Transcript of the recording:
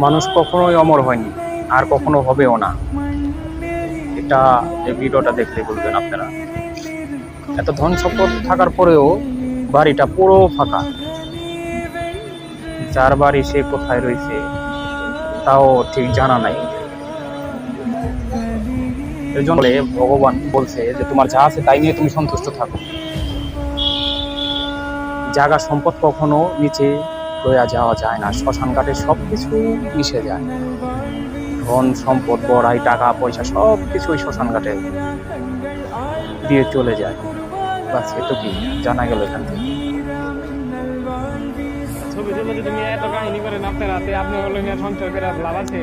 মানুষ কখনোই অমর হয়নি, আর কখনো হবেও না। এটা এই ভিডিওটা দেখলে বলবেন আপনারা। এত ধন সম্পদ থাকার পরেও বাড়িটা পুরো ফাঁকা। যার বাড়ি সে কোথায় রয়েছে তাও ঠিক জানা নাই। এর জন্য ভগবান বলছে যে তোমার যা আছে তাই নিয়ে তুমি সন্তুষ্ট থাকো। জায়গা সম্পদ কখনো নিচে লইয়া যাওয়া যায় না। শ্মশান ঘাটে সবকিছু মিশে যায়। ধন সম্পদ, বড়াই, টাকা পয়সা সবকিছু ওই শ্মশান ঘাটে দিয়ে চলে যায়। বাস এটুকুই জানা গেল এখান থেকে। ছবি তুলে তুমি এত কাহিনী করেন আপনার হাতে, আপনি বললেন সংসার করে লাভ আছে।